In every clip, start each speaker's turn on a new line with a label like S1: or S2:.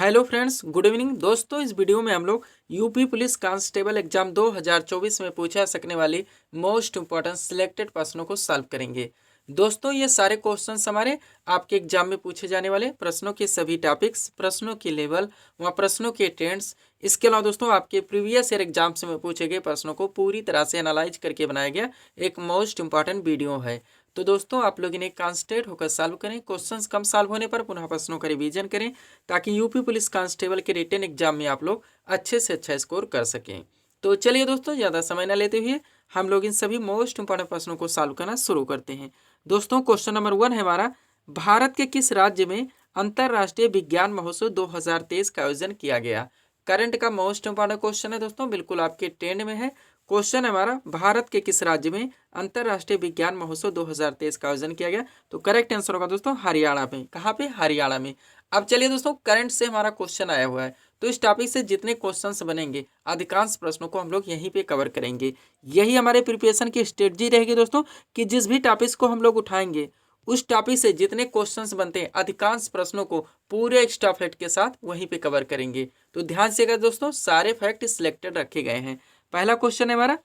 S1: Hello friends, good evening दोस्तों। इस video में हम लोग यूपी पुलिस कांस्टेबल एग्जाम 2024 में पूछा सकने वाली मोस्ट इंपॉर्टेंट सिलेक्टेड प्रश्नों को सॉल्व करेंगे। दोस्तों, ये सारे क्वेश्चंस हमारे आपके एग्जाम में पूछे जाने वाले प्रश्नों के सभी टॉपिक्स, प्रश्नों के लेवल व प्रश्नों के ट्रेंड्स, इसके अलावा दोस्तों आपके प्रीवियस ईयर एग्जाम्स में पूछे गए प्रश्नों को पूरी तरह से एनालाइज करके बनाया गया एक मोस्ट इंपॉर्टेंट वीडियो है। तो दोस्तों, आप लोग इन्हें कॉन्सेंट्रेट होकर सॉल्व करें। क्वेश्चंस कम सॉल्व होने पर पुनः प्रश्नों का रिवीजन करें ताकि यूपी पुलिस कांस्टेबल के रिटन एग्जाम में आप लोग अच्छे से अच्छा स्कोर कर सकें। तो चलिए दोस्तों, ज़्यादा समय न लेते हुए हम लोग इन सभी मोस्ट इंपॉर्टेंट प्रश्नों को सॉल्व करना शुरू करते हैं। दोस्तों, क्वेश्चन नंबर 1 है हमारा, भारत के किस राज्य में अंतर्राष्ट्रीय विज्ञान महोत्सव 2023 का आयोजन किया गया। करंट का मोस्ट इंपॉर्टेंट क्वेश्चन है दोस्तों, बिल्कुल आपके ट्रेंड में है। क्वेश्चन है हमारा, भारत के किस राज्य में अंतर्राष्ट्रीय विज्ञान महोत्सव 2023 का आयोजन किया गया। तो करेक्ट आंसर होगा दोस्तों हरियाणा में। कहाँ पे? हरियाणा में। अब चलिए दोस्तों, करंट से हमारा क्वेश्चन आया हुआ है, तो इस टॉपिक से जितने क्वेश्चंस बनेंगे अधिकांश प्रश्नों को हम लोग यहीं पे कवर करेंगे। यही हमारे प्रिपरेशन की स्ट्रेटजी रहेगी दोस्तों, कि जिस भी टॉपिक्स को हम लोग उठाएंगे उस टॉपिक से जितने क्वेश्चंस बनते हैं अधिकांश प्रश्नों को पूरे एक्स्ट्रा फैक्ट के साथ वहीं पे कवर करेंगे। तो ध्यान से अगर दोस्तों सारे फैक्ट सिलेक्टेड रखे गए हैं। पहला क्वेश्चन है हमारा,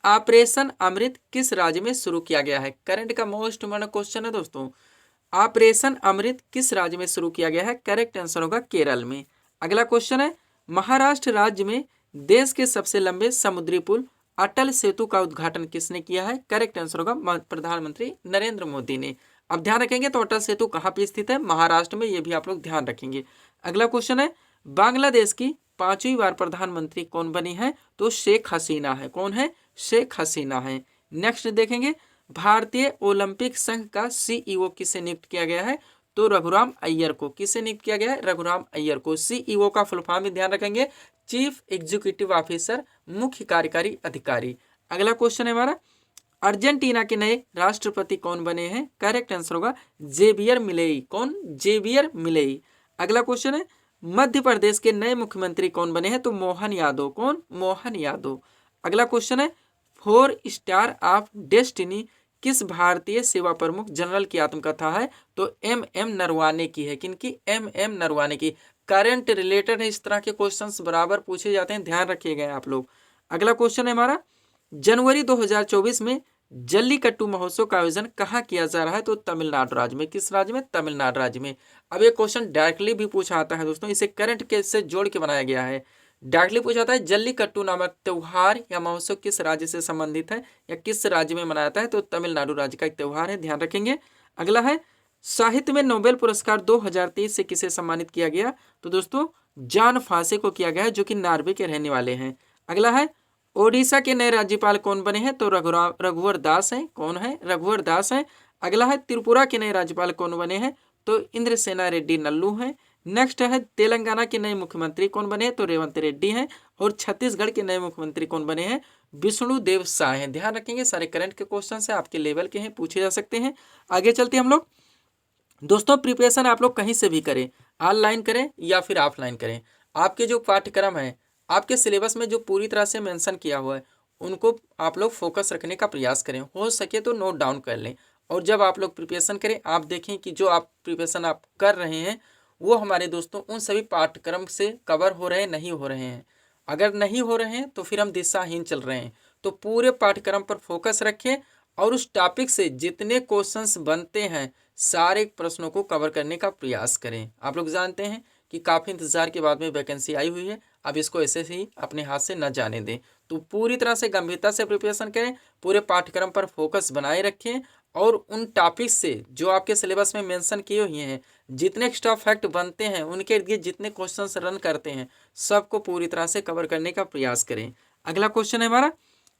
S1: ऑपरेशन अमृत किस राज्य में शुरू किया गया है। करंट का मोस्ट इंपॉर्टेंट क्वेश्चन है दोस्तों, ऑपरेशन अमृत किस राज्य में शुरू किया गया है। करेक्ट आंसर होगा केरल में। अगला क्वेश्चन है, महाराष्ट्र राज्य में देश के सबसे लंबे समुद्री पुल अटल सेतु का उद्घाटन किसने किया है। करेक्ट आंसर होगा प्रधानमंत्री नरेंद्र मोदी ने। अब ध्यान रखेंगे तो अटल सेतु कहाँ पे स्थित है, महाराष्ट्र में, ये भी आप लोग ध्यान रखेंगे। अगला क्वेश्चन है, बांग्लादेश की 5वीं बार प्रधानमंत्री कौन बनी है। तो शेख हसीना है। कौन है? शेख हसीना है। नेक्स्ट देखेंगे, भारतीय ओलंपिक संघ का सीईओ किसे नियुक्त किया गया है। तो रघुराम अय्यर को। किसे नियुक्त किया गया है? रघुराम अय्यर को। सीईओ का फुल फॉर्म ध्यान रखेंगे, चीफ एग्जीक्यूटिव ऑफिसर, मुख्य कार्यकारी अधिकारी। अगला क्वेश्चन है हमारा, अर्जेंटीना के नए राष्ट्रपति कौन बने हैं। करेक्ट आंसर होगा जेवियर मिलेई। कौन? Javier Milei. अगला क्वेश्चन है, मध्य प्रदेश के नए मुख्यमंत्री कौन बने हैं। तो मोहन यादव। कौन? मोहन यादव। अगला क्वेश्चन है, 4 स्टार ऑफ डेस्टिनी किस भारतीय सेवा प्रमुख जनरल की आत्मकथा है। तो एम नरवाने की है। किनकी? एम नरवाने की। करंट रिलेटेड है, इस तरह के क्वेश्चंस बराबर पूछे जाते हैं, ध्यान रखिएगा आप लोग। अगला क्वेश्चन है हमारा, जनवरी 2024 में जल्लीकट्टू महोत्सव का आयोजन कहाँ किया जा रहा है। तो तमिलनाडु राज्य में। किस राज्य में? तमिलनाडु राज्य में। अब ये क्वेश्चन डायरेक्टली भी पूछा आता है दोस्तों, इसे करंट के से जोड़ के बनाया गया है। डायरेक्टली पूछा जाता है, जल्लीकट्टू नामक त्योहार या महोत्सव किस राज्य से संबंधित है या किस राज्य में मनाया जाता है। तो तमिलनाडु राज्य का एक त्योहार है, ध्यान रखेंगे। अगला है, साहित्य में नोबेल पुरस्कार 2023 से किसे सम्मानित किया गया। तो दोस्तों जॉन फासे को किया गया है, जो कि नॉर्वे के रहने वाले हैं। अगला है, ओडिशा के नए राज्यपाल कौन बने हैं। तो रघुवर दास हैं। कौन है? रघुवर दास हैं। अगला है, त्रिपुरा के नए राज्यपाल कौन बने हैं। तो इंद्रसेना रेड्डी नल्लू हैं। नेक्स्ट है, तेलंगाना के नए मुख्यमंत्री कौन बने हैं। तो रेवंत रेड्डी हैं। और छत्तीसगढ़ के नए मुख्यमंत्री कौन बने हैं। विष्णु देव साय हैं। ध्यान रखेंगे, सारे करंट के क्वेश्चन है, आपके लेवल के हैं, पूछे जा सकते हैं। आगे चलते हैं हम लोग। दोस्तों, प्रिपरेशन आप लोग कहीं से भी करें, ऑनलाइन करें या फिर ऑफलाइन करें, आपके जो पाठ्यक्रम है आपके सिलेबस में जो पूरी तरह से मेंशन किया हुआ है उनको आप लोग फोकस रखने का प्रयास करें। हो सके तो नोट डाउन कर लें, और जब आप लोग प्रिपरेशन करें आप देखें कि जो आप प्रिपरेशन आप कर रहे हैं वो हमारे दोस्तों उन सभी पाठ्यक्रम से कवर हो रहे हैं, नहीं हो रहे हैं। अगर नहीं हो रहे हैं तो फिर हम दिशाहीन चल रहे हैं। तो पूरे पाठ्यक्रम पर फोकस रखें और उस टॉपिक से जितने क्वेश्चंस बनते हैं सारे प्रश्नों को कवर करने का प्रयास करें। आप लोग जानते हैं कि काफ़ी इंतजार के बाद में वैकेंसी आई हुई है, अब इसको ऐसे ही अपने हाथ से न जाने दें। तो पूरी तरह से गंभीरता से प्रिपरेशन करें, पूरे पाठ्यक्रम पर फोकस बनाए रखें, और उन टॉपिक्स से जो आपके सिलेबस में मेंशन किए हुए हैं जितने एक्स्ट्रा फैक्ट बनते हैं उनके इर्द गिर्द जितने क्वेश्चंस रन करते हैं सबको पूरी तरह से कवर करने का प्रयास करें। अगला क्वेश्चन है हमारा,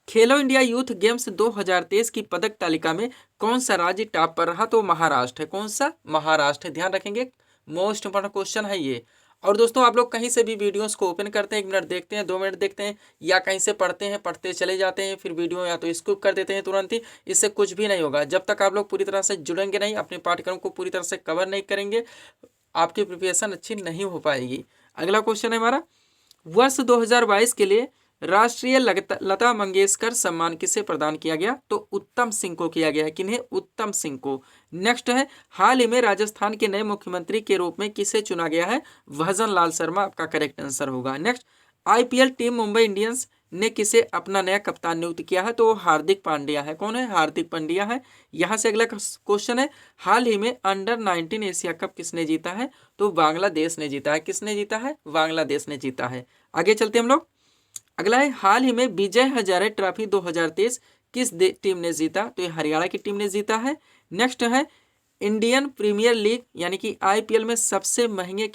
S1: खेलो इंडिया यूथ गेम्स 2023 की पदक तालिका में कौन सा राज्य टॉप पर रहा। तो महाराष्ट्र है। कौन सा? महाराष्ट्र है। ध्यान रखेंगे, मोस्ट इंपॉर्टेंट क्वेश्चन है ये। और दोस्तों आप लोग कहीं से भी वीडियोस को ओपन करते हैं, 1 मिनट देखते हैं, 2 मिनट देखते हैं, या कहीं से पढ़ते हैं, पढ़ते चले जाते हैं, फिर वीडियो या तो स्किप कर देते हैं तुरंत ही, इससे कुछ भी नहीं होगा। जब तक आप लोग पूरी तरह से जुड़ेंगे नहीं, अपने पाठ्यक्रम को पूरी तरह से कवर नहीं करेंगे, आपकी प्रिपरेशन अच्छी नहीं हो पाएगी। अगला क्वेश्चन है हमारा, वर्ष 2022 के लिए राष्ट्रीय लता मंगेशकर सम्मान किसे प्रदान किया गया? तो उत्तम सिंह को किया गया है। किन्हें? उत्तम सिंह को। नेक्स्ट है, हाल ही में राजस्थान के नए मुख्यमंत्री के रूप में किसे चुना गया है? भजन लाल शर्मा आपका करेक्ट आंसर होगा। Next, IPL team Mumbai Indians ने किसे अपना नया कप्तान नियुक्त किया है? तो हार्दिक पांड्या है। कौन है? हार्दिक पांड्या है। यहां से अगला क्वेश्चन है, हाल ही में अंडर 19 एशिया कप किसने जीता है? तो बांग्लादेश ने जीता है। किसने जीता है? बांग्लादेश ने जीता है। आगे चलते हम लोग। अगला है, हाल ही में विजय हजारे ट्रॉफी 2023 किस टीम ने जीता? तो ये हरियाणा की टीम ने जीता है। नेक्स्ट है, इंडियन प्रीमियर लीग यानी कि आईपीएल में सबसे महंगे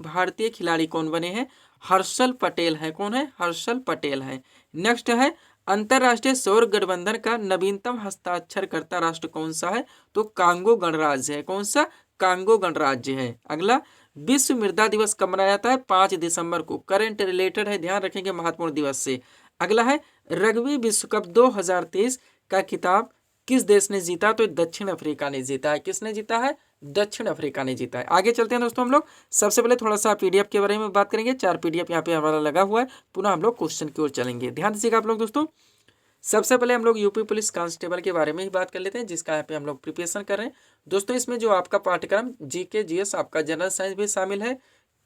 S1: भारतीय खिलाड़ी कौन बने हैं? हर्षल पटेल है। कौन है? हर्षल पटेल है। नेक्स्ट है, अंतरराष्ट्रीय सौर गठबंधन का नवीनतम हस्ताक्षरकर्ता राष्ट्र कौन सा है? तो कांगो गणराज्य है। कौन सा? कांगो गणराज्य है। अगला, विश्व मृदा दिवस कब मनाया जाता है? 5 दिसंबर को। करंट रिलेटेड है, ध्यान रखेंगे महत्वपूर्ण दिवस से। अगला है, रग्बी विश्व कप 2023 का खिताब किस देश ने जीता? तो दक्षिण अफ्रीका ने जीता है। किसने जीता है? दक्षिण अफ्रीका ने जीता है। आगे चलते हैं दोस्तों हम लोग। सबसे पहले थोड़ा सा पीडीएफ के बारे में बात करेंगे। 4 पीडीएफ यहाँ पे हमारा लगा हुआ है। पुनः हम लोग क्वेश्चन की ओर चलेंगे, ध्यान दीजिएगा आप लोग दोस्तों। सबसे पहले हम लोग यूपी पुलिस कांस्टेबल के बारे में ही बात कर लेते हैं, जिसका यहाँ पे हम लोग प्रिपरेशन कर रहे हैं दोस्तों। इसमें जो आपका पाठ्यक्रम जीके जीएस, आपका जनरल साइंस भी शामिल है,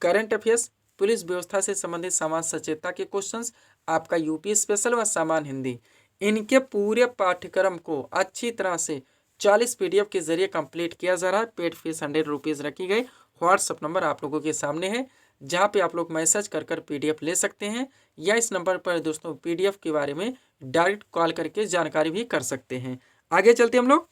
S1: करंट अफेयर्स, पुलिस व्यवस्था से संबंधित समाज सचेतता के क्वेश्चंस, आपका यूपी स्पेशल व सामान्य हिंदी, इनके पूरे पाठ्यक्रम को अच्छी तरह से 40 पीडीएफ के जरिए कंप्लीट किया जा रहा है। पेड फीस 100 रुपीज़ रखी गई। व्हाट्सअप नंबर आप लोगों के सामने है, जहाँ पे आप लोग मैसेज कर पीडीएफ ले सकते हैं, या इस नंबर पर दोस्तों पीडीएफ के बारे में डायरेक्ट कॉल करके जानकारी भी कर सकते हैं। आगे चलते हम लोग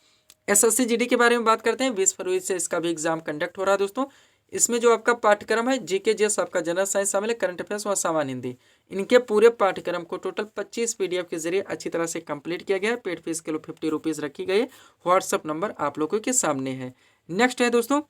S1: एसएससी जीडी के बारे में बात करते हैं। 20 फरवरी से इसका भी एग्जाम कंडक्ट हो रहा है दोस्तों। इसमें जो आपका पाठ्यक्रम है, जीके जीएस, आपका जनरल साइंस शामिल है, करंट अफेयर्स व सामान्य हिंदी, इनके पूरे पाठ्यक्रम को टोटल 25 पीडीएफ के जरिए अच्छी तरह से कंप्लीट किया गया है। पेड फीस के लिए 50 रुपीज़ रखी गई है। व्हाट्सअप नंबर आप लोगों के सामने है। नेक्स्ट है दोस्तों,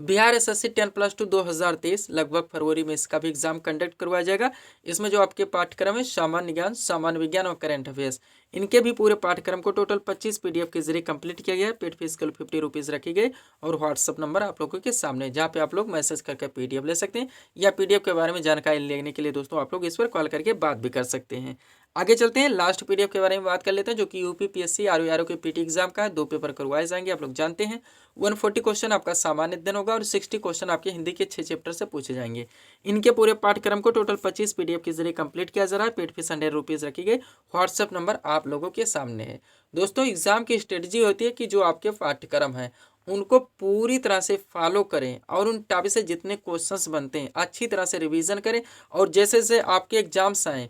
S1: बिहार एसएससी 10+2 2023, लगभग फरवरी में इसका भी एग्जाम कंडक्ट करवाया जाएगा। इसमें जो आपके पाठ्यक्रम है, सामान्य ज्ञान, सामान्य विज्ञान और करंट अफेयर्स, इनके भी पूरे पाठ्यक्रम को टोटल 25 पीडीएफ के जरिए कंप्लीट किया गया है। पेड फीस के लिए 50 रुपीज़ रखी गई, और व्हाट्सअप नंबर आप लोगों के सामने है, जहाँ पे आप लोग मैसेज करके पीडीएफ ले सकते हैं, या पीडीएफ के बारे में जानकारी लेने के लिए दोस्तों आप लोग इस पर कॉल करके बात भी कर सकते हैं। आगे चलते हैं, लास्ट पीडीएफ के बारे में बात कर लेते हैं, जो कि यूपी पीएससी आरओ के पीटी एग्जाम का है। 2 पेपर करवाए जाएंगे, आप लोग जानते हैं। 140 क्वेश्चन आपका सामान्य अध्ययन होगा, और 60 क्वेश्चन आपके हिंदी के 6 चैप्टर से पूछे जाएंगे। इनके पूरे पाठ्यक्रम को टोटल 25 पीडीएफ के जरिए कंप्लीट किया जा रहा है। पेड फीस 100 रुपीज़ रखी गई। व्हाट्सएप नंबर आप लोगों के सामने है दोस्तों। एग्जाम की स्ट्रेटजी होती है कि जो आपके पाठ्यक्रम है उनको पूरी तरह से फॉलो करें, और उन टॉपिक से जितने क्वेश्चंस बनते हैं अच्छी तरह से रिवीजन करें, और जैसे जैसे आपके एग्जाम्स आएँ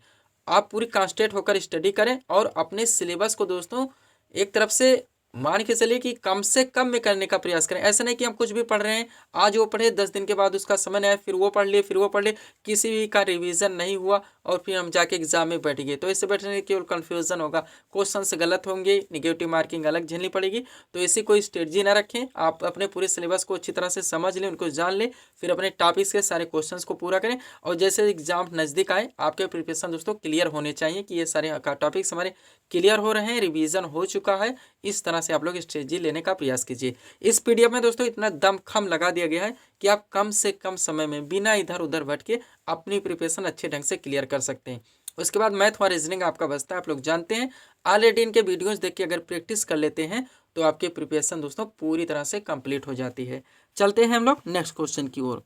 S1: आप पूरी कॉन्सेंट्रेट होकर स्टडी करें, और अपने सिलेबस को दोस्तों एक तरफ से मान के चलिए कि कम से कम में करने का प्रयास करें। ऐसा नहीं कि हम कुछ भी पढ़ रहे हैं, आज वो पढ़े, 10 दिन के बाद उसका समय नहीं आया, फिर वो पढ़ लिए, फिर वो पढ़ लिए, किसी भी का रिवीजन नहीं हुआ, और फिर हम जाके एग्जाम में बैठ गए। तो इससे बैठने से केवल कन्फ्यूजन होगा, क्वेश्चन गलत होंगे, निगेटिव मार्किंग अलग झेलनी पड़ेगी। तो ऐसी कोई स्ट्रेटजी ना रखें, आप अपने पूरे सिलेबस को अच्छी तरह से समझ लें, उनको जान लें, फिर अपने टॉपिक्स के सारे क्वेश्चन को पूरा करें, और जैसे एग्जाम नज़दीक आए आपके प्रिपरेशन दोस्तों क्लियर होने चाहिए कि ये सारे टॉपिक्स हमारे क्लियर हो रहे हैं, रिवीजन हो चुका है। इस तरह से आप लोग स्ट्रेटजी लेने का प्रयास कीजिए। इस पीडीएफ में दोस्तों इतना दमखम लगा दिया गया है कि आप कम से कम समय में बिना इधर उधर भटके अपनी प्रिपरेशन अच्छे ढंग से क्लियर कर सकते हैं। उसके बाद मैथ और रीजनिंग आपका बचता है, आप लोग जानते हैं। ऑलरेडी इनके वीडियोस देख के अगर प्रैक्टिस कर लेते हैं तो आपकी प्रिपरेशन दोस्तों पूरी तरह से कंप्लीट हो जाती है। चलते हैं हम लोग नेक्स्ट क्वेश्चन की ओर।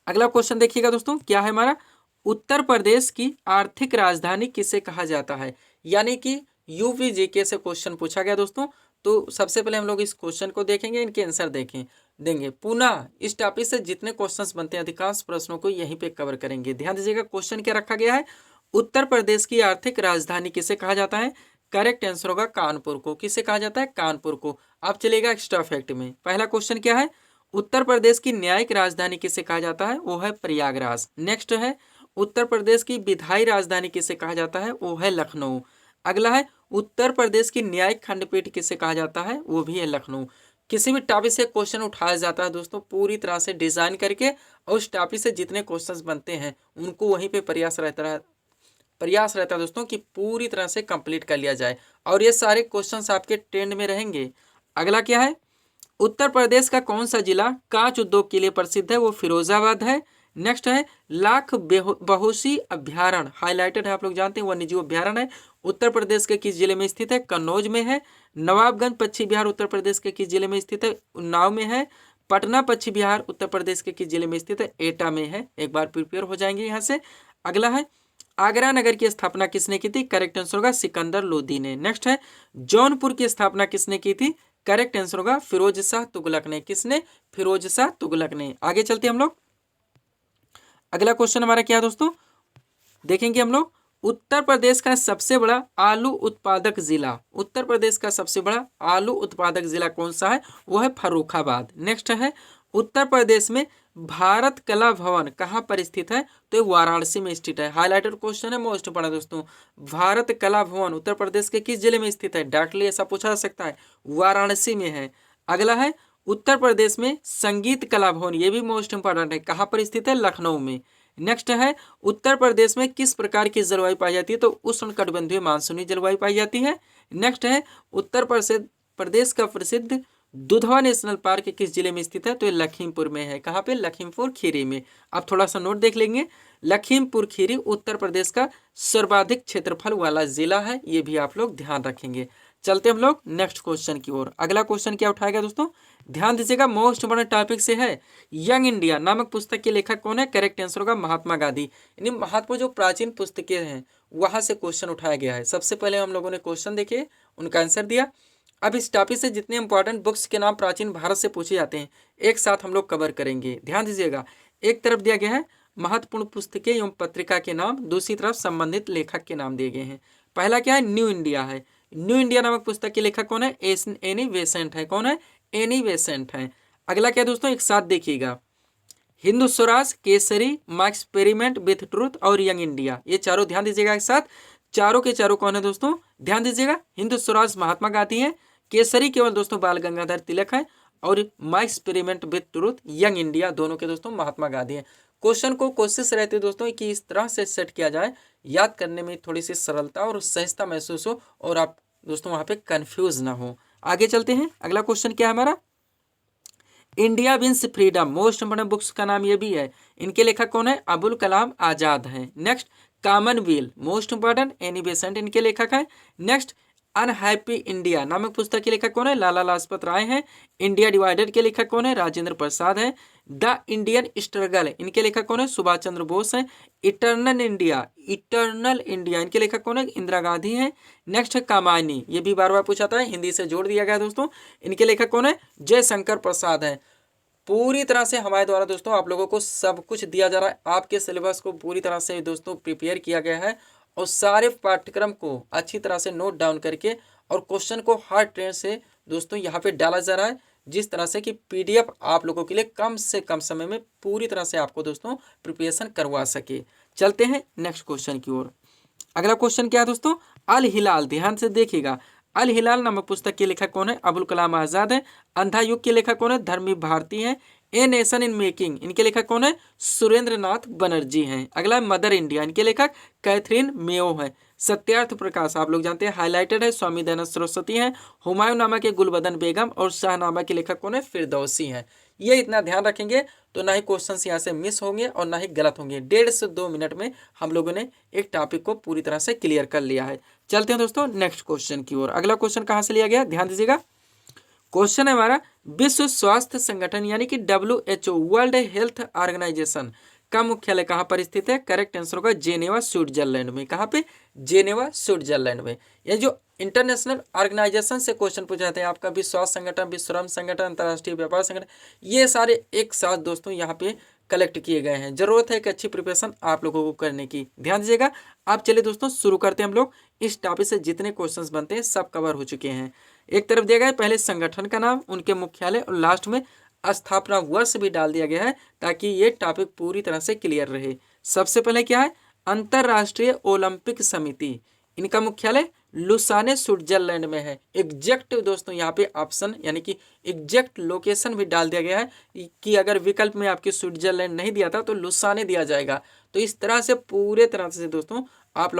S1: अगला क्वेश्चन देखिएगा दोस्तों, क्या है हमारा, उत्तर प्रदेश की आर्थिक राजधानी किसे कहा जाता है? यानी कि यूपी जीके से क्वेश्चन पूछा गया दोस्तों। तो सबसे पहले हम लोग इस क्वेश्चन को देखेंगे, इनके आंसर देंगे। पुनः इस टॉपिक से जितने क्वेश्चंस बनते हैं अधिकांश प्रश्नों को यहीं पे कवर करेंगे। ध्यान दीजिएगा, क्वेश्चन क्या रखा गया है, उत्तर प्रदेश की आर्थिक राजधानी किसे कहा जाता है? करेक्ट आंसर होगा कानपुर को। किसे कहा जाता है? कानपुर को। अब चलेगा एक्स्ट्रा फैक्ट में। पहला क्वेश्चन क्या है, उत्तर प्रदेश की न्यायिक राजधानी किसे कहा जाता है? वो है प्रयागराज। नेक्स्ट है, उत्तर प्रदेश की विधायी राजधानी किसे कहा जाता है? वो है लखनऊ। अगला है, उत्तर प्रदेश की न्यायिक खंडपीठ किसे कहा जाता है? वो भी है लखनऊ। किसी भी टॉपिक से क्वेश्चन उठाया जाता है दोस्तों पूरी तरह से डिजाइन करके, और उस टॉपिक से जितने क्वेश्चंस बनते हैं उनको वहीं पे प्रयास रहता है दोस्तों कि पूरी तरह से कंप्लीट कर लिया जाए, और ये सारे क्वेश्चंस आपके ट्रेंड में रहेंगे। अगला क्या है, उत्तर प्रदेश का कौन सा जिला कांच उद्योग के लिए प्रसिद्ध है? वो फिरोजाबाद है। नेक्स्ट है लाख बहुसी अभ्यारण्य, हाईलाइटेड है, आप लोग जानते हैं वन्यजीव अभ्यारण्य है, उत्तर प्रदेश के किस जिले में स्थित है? कन्नौज में है। नवाबगंज पक्षी विहार उत्तर प्रदेश के किस जिले में स्थित है? उन्नाव में है। पटना पक्षी विहार उत्तर प्रदेश के किस जिले में स्थित है? एटा में है। एक बार प्रिपेयर हो जाएंगे यहाँ से। अगला है आगरा नगर की स्थापना किसने की थी? करेक्ट आंसर होगा सिकंदर लोदी ने। नेक्स्ट है जौनपुर की स्थापना किसने की थी? करेक्ट आंसर होगा फिरोज शाह तुगलक ने। किसने? फिरोज शाह तुगलक ने। आगे चलते हम लोग, अगला क्वेश्चन हमारा क्या है दोस्तों, देखेंगे हम लोग। उत्तर प्रदेश का सबसे बड़ा आलू उत्पादक जिला, उत्तर प्रदेश का सबसे बड़ा आलू उत्पादक जिला कौन सा है? वो है फर्रुखाबाद। नेक्स्ट है उत्तर प्रदेश में भारत कला भवन कहाँ पर स्थित है? तो ये वाराणसी में स्थित है। हाईलाइटेड क्वेश्चन है, मोस्ट पढ़ा दोस्तों। भारत कला भवन उत्तर प्रदेश के किस जिले में स्थित है? डायरेक्टली ऐसा पूछा जा सकता है, वाराणसी में है। अगला है उत्तर प्रदेश में संगीत कला भवन, ये भी मोस्ट इंपॉर्टेंट है, कहाँ पर स्थित है? लखनऊ में। नेक्स्ट है उत्तर प्रदेश में किस प्रकार की जलवायु पाई जाती है? तो उष्णकटिबंधीय मानसूनी जलवायु पाई जाती है। नेक्स्ट है उत्तर प्रदेश का प्रसिद्ध दुधवा नेशनल पार्क किस जिले में स्थित है? तो ये लखीमपुर में है। कहाँ पे? लखीमपुर खीरी में। अब थोड़ा सा नोट देख लेंगे, लखीमपुर खीरी उत्तर प्रदेश का सर्वाधिक क्षेत्रफल वाला जिला है, ये भी आप लोग ध्यान रखेंगे। चलते हम लोग नेक्स्ट क्वेश्चन की ओर। अगला क्वेश्चन क्या उठाएगा दोस्तों, ध्यान दीजिएगा, मोस्ट इंपोर्टेंट टॉपिक से है। यंग इंडिया नामक पुस्तक के लेखक कौन है? करेक्ट आंसर होगा महात्मा गांधी। यानी महात्मा जो प्राचीन पुस्तकें हैं वहां से क्वेश्चन उठाया गया है। सबसे पहले हम लोगों ने क्वेश्चन देखे, उनका आंसर दिया। अब इस टॉपिक से जितने इंपॉर्टेंट बुक्स के नाम प्राचीन भारत से पूछे जाते हैं एक साथ हम लोग कवर करेंगे। ध्यान दीजिएगा, एक तरफ दिया गया है महत्वपूर्ण पुस्तकें एवं पत्रिका के नाम, दूसरी तरफ संबंधित लेखक के नाम दिए गए हैं। पहला क्या है? न्यू इंडिया है। न्यू इंडिया नामक पुस्तक के लेखक कौन है? एनी बेसेंट है। कौन है? एनी बेसेंट है। अगला क्या दोस्तों, एक साथ देखिएगा, Hindu Swaraj, Kesari, my experiment with truth और यंग इंडिया, ये चारों ध्यान दीजिएगा एक साथ। चारों के चारों कौन है दोस्तों? ध्यान दीजिएगा, हिंदू स्वराज महात्मा गांधी है, केसरी केवल दोस्तों बाल गंगाधर तिलक है, और my experiment with truth young India दोनों के दोस्तों महात्मा गांधी है। क्वेश्चन को कोशिश रहती है दोस्तों कि इस तरह से सेट किया जाए, याद करने में थोड़ी सी सरलता और सहजता महसूस हो और आप दोस्तों वहां पे कंफ्यूज ना हो। आगे चलते हैं, अगला क्वेश्चन क्या है हमारा, India wins freedom, most important books का नाम ये भी है। इनके लेखक कौन है? अबुल कलाम आजाद हैं। Next Commonwealth, most important, Annie Besant इनके लेखक हैं। नेक्स्ट अनहैप्पी इंडिया नामक पुस्तक के लेखक कौन है? लाला लाजपत राय हैं। इंडिया डिवाइडेड के लेखक कौन है? राजेंद्र प्रसाद है। द इंडियन स्ट्रगल इनके लेखक कौन है? सुभाष चंद्र बोस हैं। इटर्नल इंडिया इनके लेखक कौन है? इंदिरा गांधी हैं। नेक्स्ट है कामायनी, ये भी बार बार पूछा था, हिंदी से जोड़ दिया गया दोस्तों। इनके लेखक कौन है? जयशंकर प्रसाद हैं। पूरी तरह से हमारे द्वारा दोस्तों आप लोगों को सब कुछ दिया जा रहा है, आपके सिलेबस को पूरी तरह से दोस्तों प्रिपेयर किया गया है और सारे पाठ्यक्रम को अच्छी तरह से नोट डाउन करके और क्वेश्चन को हर ट्रेन से दोस्तों यहाँ पे डाला जा रहा है, जिस तरह से कि पीडीएफ आप लोगों के लिए कम से कम समय में पूरी तरह से आपको दोस्तों प्रिपरेशन करवा सके। चलते हैं नेक्स्ट क्वेश्चन की ओर। अगला क्वेश्चन क्या है दोस्तों, अल हिलाल, ध्यान से देखिएगा, अल हिलाल नामक पुस्तक के लेखक कौन है? अबुल कलाम आजाद है। अंधा युग के लेखक कौन है? धर्मी भारती हैं। ए नेशन इन मेकिंग इनके लेखक कौन है? सुरेंद्र नाथ बनर्जी हैं। अगला मदर इंडिया इनके लेखक कैथरीन मेयो है। सत्यार्थ प्रकाश आप लोग जानते हैं, हाईलाइटेड है, स्वामी दयानंद सरस्वती हैं। हुमायूं नामा के गुलबदन बेगम और शाहनामा के लेखक कौन है? फिरदौसी हैं। ये इतना ध्यान रखेंगे तो ना ही क्वेश्चन यहाँ से मिस होंगे और ना ही गलत होंगे। 1.5 से 2 मिनट में हम लोगों ने एक टॉपिक को पूरी तरह से क्लियर कर लिया है। चलते हैं दोस्तों नेक्स्ट क्वेश्चन की ओर। अगला क्वेश्चन कहाँ से लिया गया, ध्यान दीजिएगा, क्वेश्चन है हमारा, विश्व स्वास्थ्य संगठन यानी कि WHO वर्ल्ड हेल्थ ऑर्गेनाइजेशन का मुख्यालय कहाँ पर स्थित है? करेक्ट आंसर होगा जेनेवा स्विट्जरलैंड में। कहाँ पे? जेनेवा स्विट्जरलैंड में। ये जो इंटरनेशनल ऑर्गेनाइजेशन से क्वेश्चन पूछे जाते हैं, आपका विश्व स्वास्थ्य संगठन, विश्व श्रम संगठन, अंतर्राष्ट्रीय व्यापार संगठन, ये सारे एक साथ दोस्तों यहाँ पे कलेक्ट किए गए हैं। जरूरत है एक अच्छी प्रिपरेशन आप लोगों को करने की, ध्यान दीजिएगा। आप चलिए दोस्तों शुरू करते हैं हम लोग। इस टॉपिक से जितने क्वेश्चंस बनते हैं सब कवर हो चुके हैं। एक तरफ दिया गया है पहले संगठन का नाम, उनके मुख्यालय और लास्ट में स्थापना वर्ष भी डाल दिया गया है ताकि ये टॉपिक पूरी तरह से क्लियर रहे। सबसे पहले क्या है, अंतरराष्ट्रीय ओलंपिक समिति, इनका मुख्यालय लुसाने स्विट्जरलैंड में है। एग्जैक्ट दोस्तों यहाँ पे ऑप्शन यानी कि एग्जैक्ट लोकेशन भी डाल दिया गया है कि अगर विकल्प में आपके स्विट्जरलैंड नहीं दिया था तो लुसाने दिया जाएगा। तो इस तरह से पूरे तरह से दोस्तों आप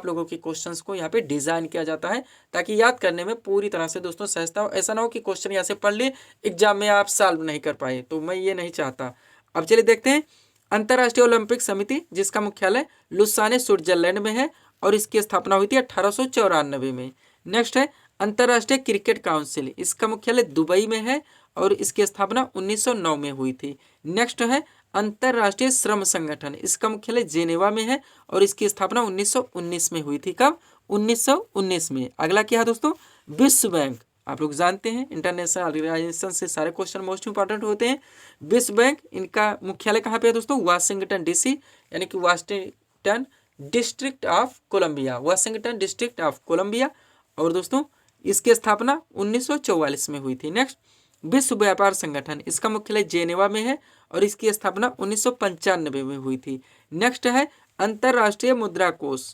S1: लोगों के क्वेश्चंस को यहाँ पे डिजाइन किया जाता है ताकि याद करने में पूरी तरह से दोस्तों सहजता हो। ऐसा ना हो कि क्वेश्चन यहाँ से पढ़ लिए एग्जाम में आप सॉल्व नहीं कर पाए, तो मैं ये नहीं चाहता। अब चलिए देखते हैं अंतर्राष्ट्रीय ओलंपिक समिति जिसका मुख्यालय लुसाने स्विट्जरलैंड में है और इसकी स्थापना हुई थी 1894 में। नेक्स्ट है अंतर्राष्ट्रीय क्रिकेट काउंसिल, इसका मुख्यालय दुबई में है और इसकी स्थापना 1909 में हुई थी। नेक्स्ट है अंतर्राष्ट्रीय श्रम संगठन, इसका मुख्यालय जेनेवा में है और इसकी स्थापना 1919 में हुई थी। कब? 1919 में। अगला क्या है दोस्तों? विश्व बैंक। आप लोग जानते हैं इंटरनेशनल ऑर्गेनाइजेशन से सारे क्वेश्चन मोस्ट इंपॉर्टेंट होते हैं। विश्व बैंक, इनका मुख्यालय कहाँ पे है दोस्तों? वाशिंगटन डीसी, यानी कि Washington District of Columbia, Washington District of Columbia. और दोस्तों इसकी स्थापना 1944 में हुई थी। नेक्स्ट विश्व व्यापार संगठन, इसका मुख्यालय जेनेवा में है और इसकी स्थापना 1995 में हुई थी। नेक्स्ट है अंतर्राष्ट्रीय मुद्रा कोष,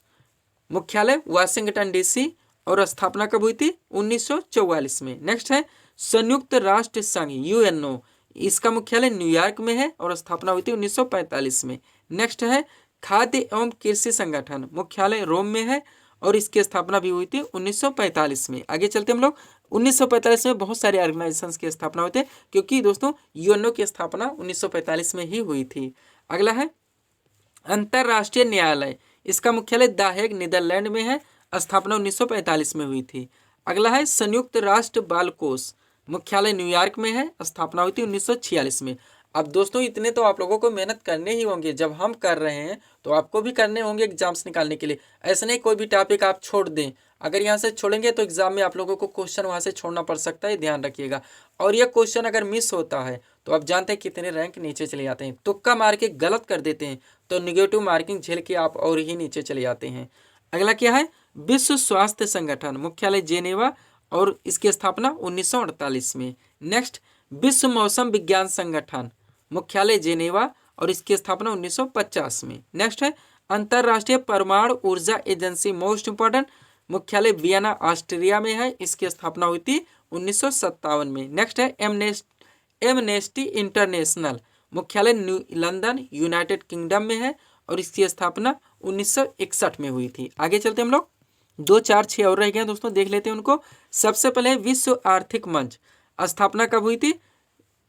S1: मुख्यालय वाशिंगटन डीसी और स्थापना कब हुई थी? 1944 में। नेक्स्ट है संयुक्त राष्ट्र संघ यूएनओ, इसका मुख्यालय न्यूयॉर्क में है और स्थापना हुई थी 1945 में। नेक्स्ट है खाद्य एवं कृषि संगठन, मुख्यालय रोम में है और इसकी स्थापना भी हुई थी 1945 में। आगे चलते हम लोग 1945 में बहुत सारे ऑर्गेनाइजेशंस की स्थापना हुई थी, क्योंकि दोस्तों यूएनओ की स्थापना 1945 में ही हुई थी। अगला है अंतर्राष्ट्रीय न्यायालय, इसका मुख्यालय द हेग नीदरलैंड में है, स्थापना 1945 में हुई थी। अगला है संयुक्त राष्ट्र बाल कोष, मुख्यालय न्यूयॉर्क में है, स्थापना हुई थी 1946 में। अब दोस्तों इतने तो आप लोगों को मेहनत करने ही होंगे, जब हम कर रहे हैं तो आपको भी करने होंगे एग्जाम्स निकालने के लिए। ऐसे नहीं कोई भी टॉपिक आप छोड़ दें, अगर यहाँ से छोड़ेंगे तो एग्जाम में आप लोगों को क्वेश्चन वहाँ से छोड़ना पड़ सकता है, ध्यान रखिएगा। और यह क्वेश्चन अगर मिस होता है तो आप जानते हैं कितने रैंक नीचे चले जाते हैं। तुक्का मार के गलत कर देते हैं तो निगेटिव मार्किंग झेल के आप और ही नीचे चले जाते हैं। अगला क्या है? विश्व स्वास्थ्य संगठन, मुख्यालय जेनेवा और इसकी स्थापना 1948 में। नेक्स्ट विश्व मौसम विज्ञान संगठन, मुख्यालय जेनेवा और इसकी स्थापना 1950 में। नेक्स्ट है अंतर्राष्ट्रीय परमाणु ऊर्जा एजेंसी, मोस्ट इंपॉर्टेंट, मुख्यालय वियना ऑस्ट्रिया में है, इसकी स्थापना हुई थी 1957 में। नेक्स्ट है एमनेस्टी इंटरनेशनल, मुख्यालय लंदन यूनाइटेड किंगडम में है और इसकी स्थापना 1961 में हुई थी। आगे चलते हम लोग 2, 4, 6 और रह गए दोस्तों, देख लेते हैं उनको। सबसे पहले विश्व आर्थिक मंच, स्थापना कब हुई थी?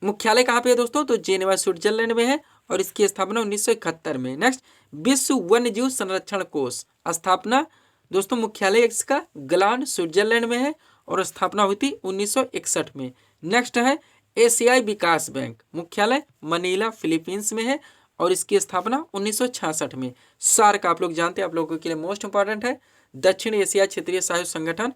S1: मुख्यालय कहाँ पे है दोस्तों? तो जेनेवा स्विट्जरलैंड में है और इसकी स्थापना 1971 में। नेक्स्ट विश्व वन्य जीव संरक्षण कोष, स्थापना दोस्तों मुख्यालय इसका ग्लान स्विट्जरलैंड में है और स्थापना हुई थी 1961 में। नेक्स्ट है एशियाई विकास बैंक, मुख्यालय मनीला फिलीपींस में है और इसकी स्थापना 1966 में। सार्क आप लोग जानते हैं, आप लोगों के लिए मोस्ट इंपॉर्टेंट है, दक्षिण एशिया क्षेत्रीय सहयोग संगठन,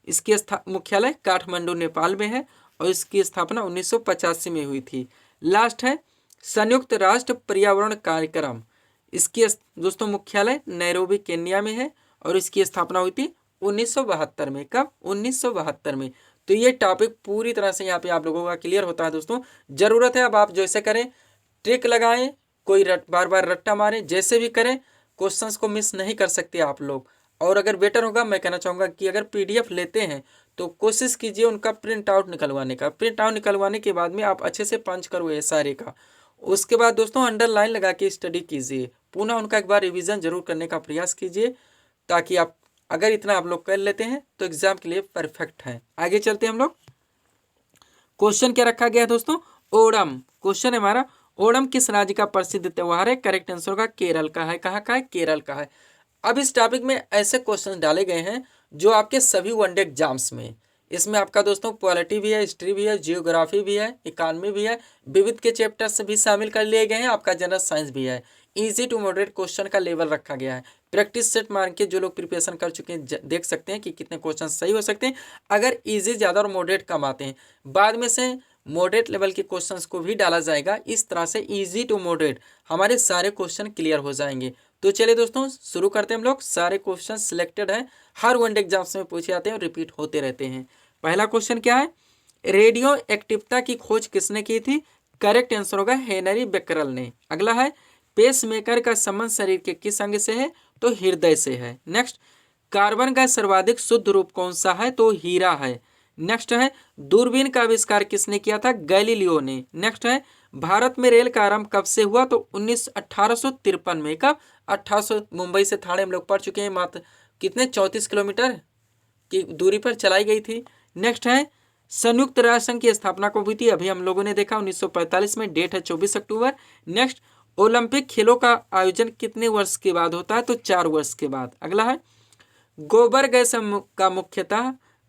S1: इसके मुख्यालय काठमांडू नेपाल में है और इसकी स्थापना 1985 में हुई थी। लास्ट है संयुक्त राष्ट्र पर्यावरण कार्यक्रम, इसकी दोस्तों मुख्यालय नैरोबी केन्या में है और इसकी स्थापना हुई थी 1972 में। कब? 1972 में। तो ये टॉपिक पूरी तरह से यहाँ पे आप लोगों का क्लियर होता है दोस्तों। जरूरत है अब आप जैसे करें, ट्रिक लगाएं, कोई बार बार रट्टा मारें, जैसे भी करें क्वेश्चंस को मिस नहीं कर सकते आप लोग। और अगर बेटर होगा, मैं कहना चाहूँगा कि अगर PDF लेते हैं तो कोशिश कीजिए उनका प्रिंट आउट निकलवाने का। प्रिंट आउट निकलवाने के बाद में आप अच्छे से पंच करो सारे का। उसके बाद दोस्तों अंडरलाइन लगा के स्टडी कीजिए, पुनः उनका एक बार रिवीजन जरूर करने का प्रयास कीजिए, ताकि आप अगर इतना आप लोग कर लेते हैं तो एग्जाम के लिए परफेक्ट है। आगे चलते हैं हम लोग। क्वेश्चन क्या रखा गया है दोस्तों? ओणम क्वेश्चन है हमारा, ओणम किस राज्य का प्रसिद्ध त्योहार है? करेक्ट आंसर होगा केरल का है। कहाँ का है? केरल का है। अब इस टॉपिक में ऐसे क्वेश्चन डाले गए हैं जो आपके सभी वनडे एग्जाम्स में, इसमें आपका दोस्तों पॉलिटी भी है, हिस्ट्री भी है, जियोग्राफी भी है, इकोनॉमी भी है, विविध के चैप्टर्स भी शामिल कर लिए गए हैं, आपका जनरल साइंस भी है। इजी टू मॉडरेट क्वेश्चन का लेवल रखा गया है। प्रैक्टिस सेट मार के जो लोग प्रिपरेशन कर चुके हैं देख सकते हैं कि कितने क्वेश्चन सही हो सकते हैं अगर इजी ज़्यादा और मॉडरेट कम आते हैं। बाद में से मॉडरेट लेवल के क्वेश्चंस को भी डाला जाएगा, इस तरह से इजी टू मॉडरेट हमारे सारे क्वेश्चन क्लियर हो जाएंगे। तो चलिए दोस्तों शुरू करते हैं हम लोग। सारे क्वेश्चन सिलेक्टेड हैं, हर वनडे एग्जाम्स में पूछे जाते हैं और रिपीट होते रहते हैं। पहला क्वेश्चन क्या है? रेडियो एक्टिवता की खोज किसने की थी? करेक्ट आंसर होगा हेनरी बेकरल ने। अगला है पेसमेकर का संबंध शरीर के किस अंग से है? तो हृदय से है। नेक्स्ट कार्बन का सर्वाधिक शुद्ध रूप कौन सा है? तो हीरा है। नेक्स्ट है दूरबीन का आविष्कार किसने किया था? गैलीलियो ने। नेक्स्ट है भारत में रेल का आरंभ कब से हुआ? तो 1853 में। कब? 1800। मुंबई से ठाणे हम लोग पढ़ चुके हैं, मात्र कितने 34 किलोमीटर की दूरी पर चलाई गई थी। नेक्स्ट है संयुक्त राष्ट्र संघ की स्थापना कब हुई थी? अभी हम लोगों ने देखा 1945 में, डेट है 24 अक्टूबर। नेक्स्ट ओलंपिक खेलों का आयोजन कितने वर्ष के बाद होता है? तो 4 वर्ष के बाद। अगला है गोबर गैस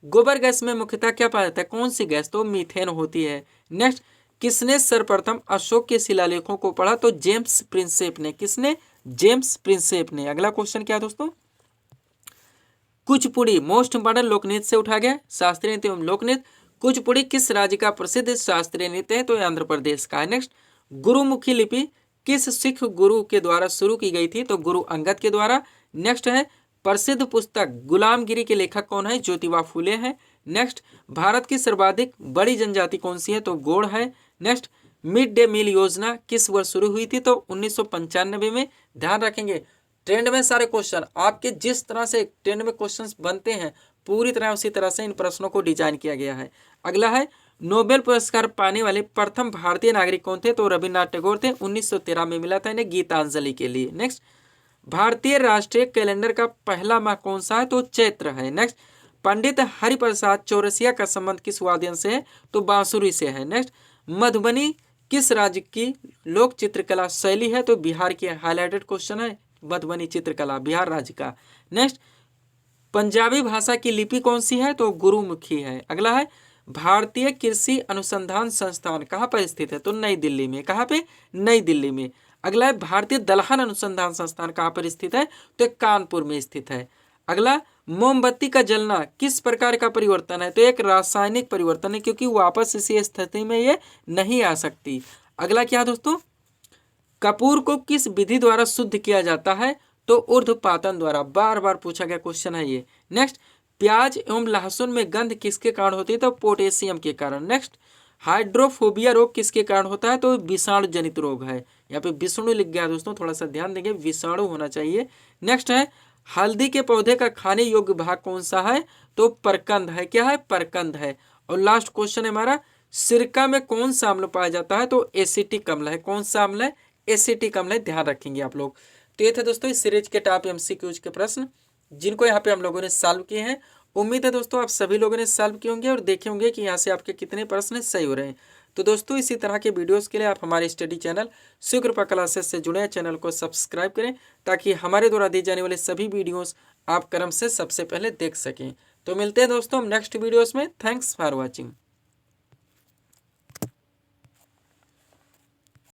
S1: गोबर गैस में मुख्यतः क्या पाया जाता है? कौन सी गैस? तो मीथेन होती है। नेक्स्ट, किसने सर्वप्रथम अशोक के शिलालेखों को पढ़ा? तो जेम्स प्रिंसेप ने। किसने? जेम्स प्रिंसेप ने। अगला क्वेश्चन क्या है दोस्तों? कुचिपुड़ी मोस्ट इंपॉर्टेंट लोकनृत्य से उठा गया, शास्त्रीय नृत्य एवं लोकनृत्य। कुचिपुड़ी किस राज्य का प्रसिद्ध शास्त्रीय नृत्य है? तो आंध्र प्रदेश का है। नेक्स्ट, गुरुमुखी लिपि किस सिख गुरु के द्वारा शुरू की गई थी? तो गुरु अंगद के द्वारा। नेक्स्ट है प्रसिद्ध पुस्तक गुलामगिरी के लेखक कौन है? ज्योतिबा फूले हैं। नेक्स्ट, भारत की सर्वाधिक बड़ी जनजाति कौन सी है? तो गोंड है। नेक्स्ट, मिड डे मील योजना किस वर्ष शुरू हुई थी? तो 1995 में। ध्यान रखेंगे ट्रेंड में सारे क्वेश्चन आपके जिस तरह से ट्रेंड में क्वेश्चंस बनते हैं पूरी तरह उसी तरह से इन प्रश्नों को डिजाइन किया गया है। अगला है नोबेल पुरस्कार पाने वाले प्रथम भारतीय नागरिक कौन थे? तो रविन्द्रनाथ टैगोर थे। 1913 में मिला था इन्हें गीतांजलि के लिए। नेक्स्ट, भारतीय राष्ट्रीय कैलेंडर का पहला माह कौन सा है? तो चैत्र है। नेक्स्ट, पंडित हरिप्रसाद चौरसिया का संबंध किस वाद्य से है? तो बांसुरी से है। नेक्स्ट, मधुबनी किस राज्य की लोक चित्रकला शैली है? तो बिहार की। हाईलाइटेड क्वेश्चन है मधुबनी चित्रकला बिहार राज्य का। नेक्स्ट, पंजाबी भाषा की लिपि कौन सी है? तो गुरुमुखी है। अगला है भारतीय कृषि अनुसंधान संस्थान कहाँ पर स्थित है? तो नई दिल्ली में। कहाँ पे? नई दिल्ली में। अगला है भारतीय दलहन अनुसंधान संस्थान कहाँ पर स्थित है? तो कानपुर में स्थित है। अगला, मोमबत्ती का जलना किस प्रकार का परिवर्तन है? तो एक रासायनिक परिवर्तन है क्योंकि वापस इसी स्थिति में ये नहीं आ सकती। अगला क्या दोस्तों? कपूर को किस विधि द्वारा शुद्ध किया जाता है? तो ऊर्ध्वपातन द्वारा। बार बार पूछा गया क्वेश्चन है ये। नेक्स्ट, प्याज एवं लहसुन में गंध किसके कारण होती है? तो पोटेशियम के कारण। नेक्स्ट, हाइड्रोफोबिया रोग किसके कारण होता है? तो विषाणु जनित रोग है। यहाँ पे विष्णु लिख गया दोस्तों, थोड़ा सा ध्यान देंगे, विषाणु होना चाहिए। नेक्स्ट है हल्दी के पौधे का खाने योग्य भाग कौन सा है? तो परकंद है। क्या है? परकंद है। और लास्ट क्वेश्चन है हमारा, सिरका में कौन सा अम्ल पाया जाता है? तो एसिटिक अम्ल है। कौन सा अम्ल है? एसिटिक अम्ल है। ध्यान रखेंगे आप लोग। तो ये थे दोस्तों इस सीरीज के टॉप एमसीक्यूज के प्रश्न जिनको यहाँ पे हम लोगों ने सॉल्व किए हैं। उम्मीद है दोस्तों आप सभी लोगों ने सॉल्व किए होंगे और देखे होंगे कि यहाँ से आपके कितने प्रश्न सही हो रहे हैं। तो दोस्तों इसी तरह के वीडियोस के लिए आप हमारे स्टडी चैनल सुकृपा क्लासेस से जुड़े चैनल को सब्सक्राइब करें ताकि हमारे द्वारा दी जाने वाले सभी वीडियोस आप क्रम से सबसे पहले देख सकें। तो मिलते हैं दोस्तों नेक्स्ट वीडियोस में। Thanks for watching.